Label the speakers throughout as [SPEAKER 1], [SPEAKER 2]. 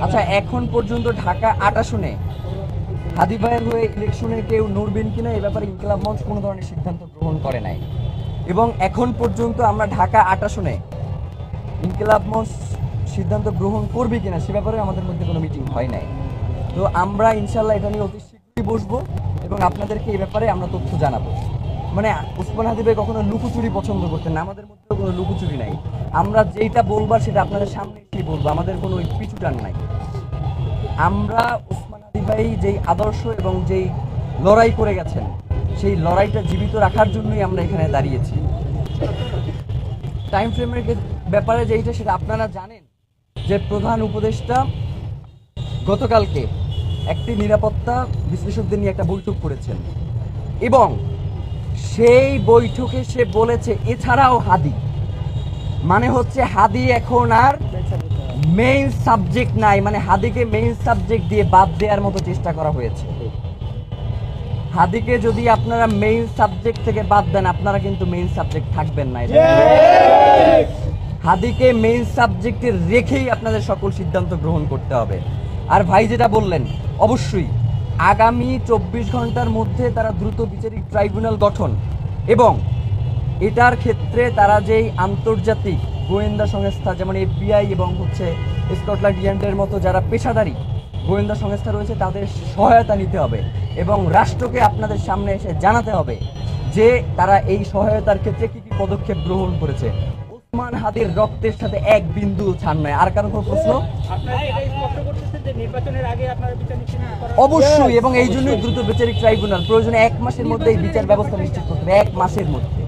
[SPEAKER 1] আচ্ছা, এখন পর্যন্ত ঢাকা ৮ আসনে হাদি ভাইয়ের হয়ে ইলেকশনে কেউ নড়বেন কিনা এ ব্যাপারে ইনকিলাব মঞ্চ কোনো ধরনের সিদ্ধান্ত গ্রহণ করে নাই। এবং এখন পর্যন্ত আমরা ঢাকা ৮ আসনে ইনকিলাব মঞ্চ সিদ্ধান্ত গ্রহণ করবে কিনা সে ব্যাপারে আমাদের মধ্যে কোনো মিটিং হয় নাই। তো আমরা ইনশাল্লাহ এটা নিয়ে অতি শীঘ্রই বসবো এবং আপনাদেরকে এই ব্যাপারে আমরা তথ্য জানাবো। মানে ওসমান হাদি ভাই কখনো লুকোচুরি পছন্দ করতেন না, আমাদের মধ্যেও কোনো লুকোচুরি নাই। আমরা যেটা বলবার সেটা আপনাদের সামনে এসেই বলবো, আমাদের কোনো পিছুটান নাই। আমরা ওসমান হাদি ভাই যেই আদর্শ এবং যেই লড়াই করে গেছেন সেই লড়াইটা জীবিত রাখার জন্যই আমরা এখানে দাঁড়িয়েছি। টাইম ফ্রেমের ব্যাপারে যেইটা সেটা আপনারা জানেন যে প্রধান উপদেষ্টা গতকালকে একটি নিরাপত্তা বিশ্লেষকদের নিয়ে একটা বৈঠক করেছেন এবং সেই বৈঠকে সে বলেছে এছাড়াও হাদি, মানে হচ্ছে হাদি এখন আর মেইন সাবজেক্ট নাই, মানে হাদিকে মেইন সাবজেক্ট দিয়ে বাদ দেওয়ার মতো চেষ্টা করা হয়েছে। হাদিকে যদি আপনারা মেইন সাবজেক্ট থেকে বাদ দেন আপনারা কিন্তু মেইন সাবজেক্ট থাকবেন না। হাদিকে মেইন সাবজেক্টে রেখেই আপনাদের সকল সিদ্ধান্ত গ্রহণ করতে হবে। আর ভাই যেটা বললেন, অবশ্যই আগামী 24 ঘন্টার মধ্যে তারা দ্রুত বিচারিক ট্রাইব্যুনাল গঠন এবং এটার ক্ষেত্রে তারা যেই আন্তর্জাতিক গোয়েন্দা সংস্থা যেমন FBI এবং স্কটল্যান্ড ইয়ার্ডের মতো যারা পেশাদারী গোয়েন্দা সংস্থা রয়েছে তাদের সহায়তা নিতে হবে এবং রাষ্ট্রকে আপনাদের সামনে এসে জানাতে হবে যে তারা এই সহায়তার ক্ষেত্রে কি কি পদক্ষেপ গ্রহণ করেছে। ওসমান হাদির রক্তের সাথে এক বিন্দু ছাড় নয়। আর কারো কোনো প্রশ্ন? অবশ্যই, এবং এই জন্যই দ্রুত বিচারিক ট্রাইব্যুনাল প্রয়োজনে 1 মাসের মধ্যে এই বিচার ব্যবস্থা নিশ্চিত করতে হবে, 1 মাসের মধ্যে।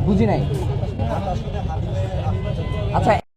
[SPEAKER 1] বুঝি নাই। আচ্ছা।